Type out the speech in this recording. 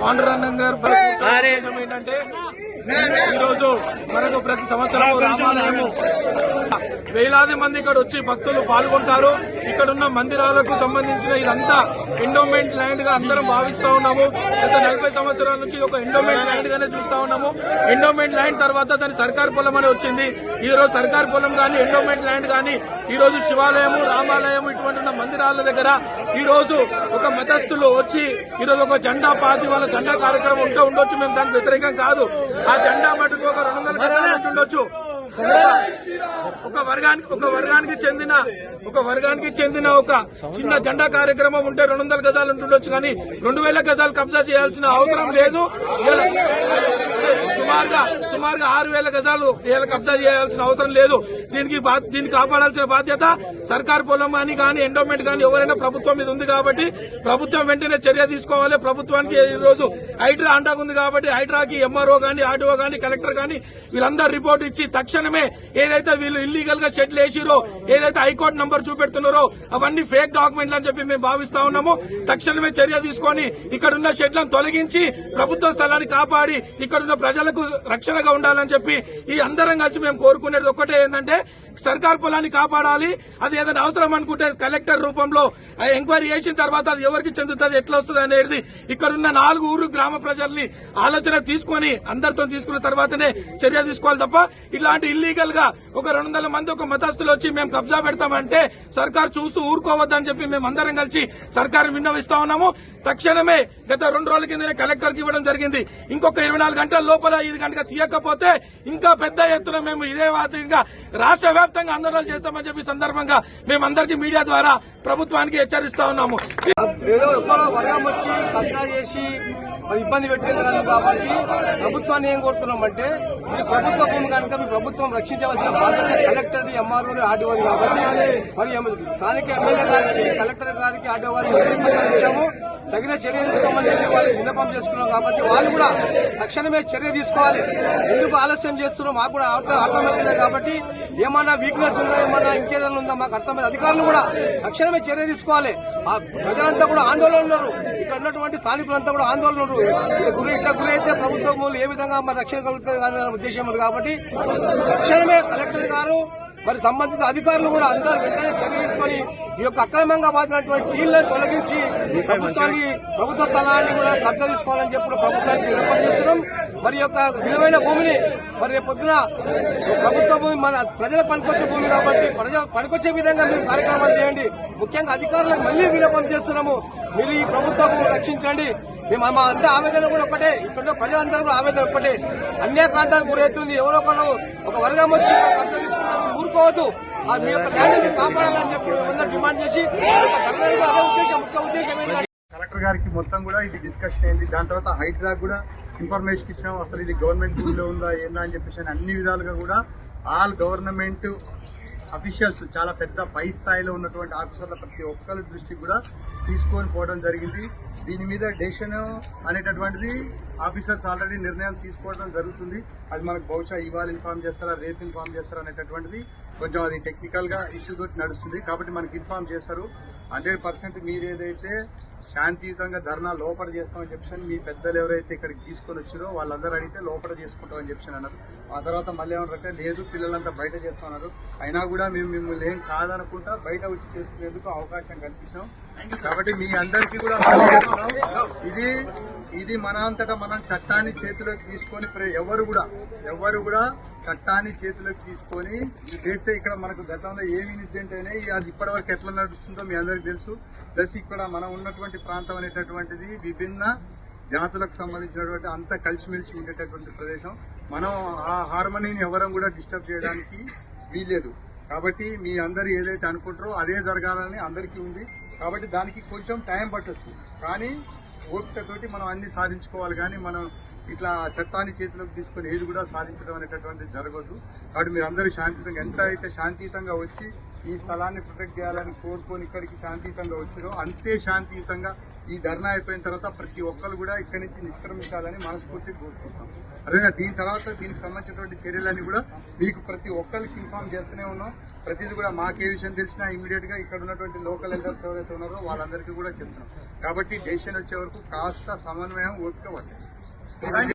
పాండురంగం గారు ఏంటంటే ఈరోజు మనకు ప్రతి సంవత్సరం రామాలయము వేలాది మంది ఇక్కడ వచ్చి భక్తులు పాల్గొంటారు. ఇక్కడున్న మందిరాలకు సంబంధించిన ఇదంతా ఎండోమెంట్ ల్యాండ్ గా అందరం భావిస్తా ఉన్నాము. గత 40 సంవత్సరాల నుంచి ఒక ఎండోమెంట్ ల్యాండ్ గానే చూస్తా ఉన్నాము. ఎండోమెంట్ ల్యాండ్ తర్వాత దాని సర్కార్ పొలం అని వచ్చింది. ఈ రోజు సర్కార్ పొలం గానీ ఎండోమెంట్ ల్యాండ్ గానీ ఈ రోజు శివాలయము, రామాలయము ఇటువంటి మందిరాల దగ్గర ఈ రోజు ఒక మతస్థులు వచ్చి ఈ రోజు ఒక జెండా పాతి వాళ్ళ జెండా కార్యక్రమం ఉండొచ్చు. మేము దానికి వ్యతిరేకం కాదు. ఆ జెండా మటుకు ఒక 200 గజాలు ఉండొచ్చు. ఒక వర్గానికి చెందిన ఒక చిన్న జెండా కార్యక్రమం ఉంటే 200 గజాలు ఉంటుండొచ్చు, కానీ 2000 గజాలు కబ్జా చేయాల్సిన అవసరం లేదు. సుమారుగా 6000 గజాలు కబ్జా చేయాల్సిన అవసరం లేదు. దీన్ని కాపాడాల్సిన బాధ్యత సర్కార్ పొలం కానీ ఎండోమెంట్ కానీ ఎవరైనా ప్రభుత్వం మీద ఉంది కాబట్టి ప్రభుత్వం వెంటనే చర్య తీసుకోవాలి. ప్రభుత్వానికి ఈ రోజు హైడ్రా అంటాకుంది కాబట్టి హైడ్రాకి ఎంఆర్ఓ గానీ, ఆర్డీఓ గానీ, కలెక్టర్ గానీ వీళ్ళందరూ రిపోర్ట్ ఇచ్చి తక్షణమే ఏదైతే వీళ్ళు ఇల్లీగల్ గా షెడ్లు వేసిరో, ఏదైతే హైకోర్టు నంబర్ చూపెడుతున్నారో అవన్నీ ఫేక్ డాక్యుమెంట్లు అని చెప్పి మేము భావిస్తా ఉన్నాము. తక్షణమే చర్య తీసుకొని ఇక్కడున్న షెడ్లను తొలగించి ప్రభుత్వ స్థలాన్ని కాపాడి ఇక్కడున్న ప్రజలకు రక్షణగా ఉండాలని చెప్పి ఈ అందరం కలిసి మేము కోరుకునేది ఒక్కటే ఏంటంటే సర్కార్ పొలాన్ని కాపాడాలి. అది ఏదైనా అవసరం అనుకుంటే కలెక్టర్ రూపంలో ఎంక్వైరీ చేసిన తర్వాత అది ఎవరికి చెందుతుంది, ఎట్లా వస్తుంది అనేది ఇక్కడున్న 4 ఊరు గ్రామ ప్రజల్ని ఆలోచన తీసుకుని అందరితో తీసుకున్న తర్వాతనే చర్య తీసుకోవాలి తప్ప ఇలాంటి ఇల్లీగల్ గా ఒక 200 మంది ఒక మతస్థులు వచ్చి మేము కబ్జా పెడతామంటే సర్కార్ చూస్తూ ఊరుకోవద్దని చెప్పి మేము అందరం కలిసి సర్కారు విన్నవిస్తా ఉన్నాము. తక్షణమే గత 2 రోజుల కిందనే కలెక్టర్ కి ఇవ్వడం జరిగింది. ఇంకొక 24 గంటల లోపల ఇది గంటగా తీయకపోతే ఇంకా పెద్ద ఎత్తున మేము ఇదే వాటిగా రాష్ట్ర వ్యాప్తంగా ఆందోళనలు చేస్తామని చెప్పి సందర్భంగా మేమందరికీ మీడియా ద్వారా ప్రభుత్వానికి హెచ్చరిస్తా ఉన్నాము. ఏదో వర్గం వచ్చి కబ్జా చేసి ఇబ్బంది పెట్టేది కాబట్టి ప్రభుత్వాన్ని ఏం కోరుతున్నామంటే ఇది ప్రభుత్వ భూమి కనుక మీ ప్రభుత్వం రక్షించవలసిన బాధ్యత కలెక్టర్ది, ఎంఆర్ఓది, ఆర్డీఓది కాబట్టి మరి స్థానిక ఎమ్మెల్యే గారికి, కలెక్టర్ గారికి, ఆర్డీఓ గారికి ఇచ్చాము. తగిన చర్య తీసుకోమని చెప్పి వాళ్ళు విన్నపం చేసుకున్నాం కాబట్టి వాళ్ళు కూడా తక్షణమే చర్య తీసుకోవాలి. ఎందుకు ఆలస్యం చేస్తున్నాం మాకు కూడా అర్థమవుతలేదు కాబట్టి ఏమన్నా వీక్నెస్ ఉందా, ఏమన్నా ఇంకేదైనా ఉందా మాకు అర్థమైంది. అధికారులు కూడా తక్షణమే చర్య తీసుకోవాలి. ఆ ప్రజలంతా కూడా ఆందోళన ఉన్నారు. ఇక్కడ ఉన్నటువంటి స్థానికులంతా కూడా ఆందోళన ఉన్నారు. ఇట్లా గురి అయితే ప్రభుత్వం ఏ విధంగా మరి రక్షణ కలుగుతుంది అనే ఉద్దేశం ఉంది కాబట్టి తక్షణమే కలెక్టర్ గారు మరి సంబంధిత అధికారులు కూడా అందరూ వెంటనే చర్య తీసుకుని ఈ యొక్క అక్రమంగా మాత్రమైనటువంటి టీళ్లను తొలగించి ప్రభుత్వ స్థలాన్ని కూడా కబ్జా తీసుకోవాలని చెప్పి ప్రభుత్వానికి విన్నపం చేస్తున్నాం. మరి యొక్క విలువైన భూమిని మరి పొద్దున ప్రభుత్వ భూమి మన ప్రజలకు పనికొచ్చే భూమి కాబట్టి ప్రజలకు పనికొచ్చే విధంగా మీరు కార్యక్రమాలు చేయండి. ముఖ్యంగా అధికారులకు మళ్లీ విన్నపం చేస్తున్నాము. మీరు ఈ ప్రభుత్వ భూమి రక్షించండి. మేము మా అంతా ఆవేదన కూడా ఒకటే, ఇక్కడ ప్రజలందరూ కూడా ఆవేదన ఒకటే. అన్యాక్రాంతానికి గురవుతుంది. ఎవరో ఒకరు ఒక వర్గం వచ్చి కబ్జా తీసుకున్నాము, ఊరుకోవద్దు. మీ యొక్క ల్యాండ్ కాపాడాలని చెప్పి అందరూ డిమాండ్ చేసి ముఖ్య ఉద్దేశం ఏంటంటే కలెక్టర్ గారికి మొత్తం కూడా ఇది డిస్కషన్ అయింది. దాని తర్వాత హైడ్రా కూడా ఇన్ఫర్మేషన్ ఇచ్చినాం. అసలు ఇది గవర్నమెంట్ భూమిలో ఉందా ఏందా అని చెప్పేసి అన్ని విధాలుగా కూడా ఆల్ గవర్నమెంట్ అఫీషియల్స్ చాలా పెద్ద పై స్థాయిలో ఉన్నటువంటి ఆఫీసర్ల ప్రతి ఒక్కరి దృష్టి కూడా తీసుకొని పోవడం జరిగింది. దీని మీద డెసిషన్ అనేటటువంటిది ఆఫీసర్స్ ఆల్రెడీ నిర్ణయం తీసుకోవడం జరుగుతుంది. అది మనకు బహుశా ఇవాళ ఇన్ఫార్మ్ చేస్తారా, రేపు ఇన్ఫార్మ్ చేస్తారా అనేటటువంటిది కొంచెం అది టెక్నికల్ గా ఇష్యూ తోటి నడుస్తుంది కాబట్టి మనకి ఇన్ఫార్మ్ చేస్తారు. 100% మీరు ఏదైతే శాంతియుతంగా ధర్నా లోపల చేస్తామని చెప్పి మీ పెద్దలు ఎవరైతే ఇక్కడికి తీసుకొని వచ్చారో వాళ్ళందరూ అడిగితే లోపల చేసుకుంటామని చెప్పి అన్నారు. ఆ తర్వాత మళ్ళీ ఏమన్నారంటే లేదు పిల్లలంతా బయట చేస్తామన్నారు. అయినా కూడా మేము మిమ్మల్ని ఏం కాదనుకుంటా బయట వచ్చి చేసుకునేందుకు అవకాశం కల్పించాం. కాబట్టి మీ అందరికీ కూడా ఇది మన అంతటా మనం చట్టాన్ని చేతిలోకి తీసుకొని ఎవరు కూడా చట్టాన్ని చేతిలోకి తీసుకొని చేస్తే ఇక్కడ మనకు గతంలో ఏమి ఇన్సిడెంట్ అయినా అది ఇప్పటివరకు ఎట్లా నడుస్తుందో మీ అందరికీ తెలుసు. ప్లస్ ఇక్కడ మనం ఉన్నటువంటి ప్రాంతం అనేటటువంటిది విభిన్న జాతులకు సంబంధించినటువంటి అంతా కలిసిమెలిసి ఉండేటటువంటి ప్రదేశం. మనం ఆ హార్మనీని ఎవరం కూడా డిస్టర్బ్ చేయడానికి వీల్లేదు. కాబట్టి మీ అందరు ఏదైతే అనుకుంటారో అదే జరగాలని అందరికీ ఉంది. కాబట్టి దానికి కొంచెం టైం పట్టొచ్చు, కానీ ఓపికతోటి మనం అన్ని సాధించుకోవాలి. కానీ మనం ఇట్లా చట్టాన్ని చేతిలోకి తీసుకొని ఏది కూడా సాధించడం అనేటటువంటిది జరగదు. కాబట్టి మీరు అందరూ శాంతియుతంగా ఎంత అయితే శాంతియుతంగా వచ్చి ఈ స్థలాన్ని ప్రొటెక్ట్ చేయాలని కోరుకొని ఇక్కడికి శాంతియుతంగా వచ్చారో అంతే శాంతియుతంగా ఈ ధర్నా అయిపోయిన తర్వాత ప్రతి ఒక్కరు కూడా ఇక్కడి నుంచి నిష్క్రమించాలని మనస్ఫూర్తిగా కోరుకుంటాం. అదే దీని తర్వాత దీనికి సంబంధించినటువంటి చర్యలన్నీ కూడా మీకు ప్రతి ఒక్కరికి ఇన్ఫార్మ్ చేస్తూనే ఉన్నాం. ప్రతిదీ కూడా మాకే విషయం తెలిసినా ఇమీడియట్ గా ఇక్కడ ఉన్నటువంటి లోకల్ ఎల్డర్స్ ఎవరైతే ఉన్నారో వాళ్ళందరికీ కూడా చెప్తున్నాం. కాబట్టి డెసిషన్ వచ్చే వరకు కాస్త సమన్వయం ఓపిక పట్టాలి.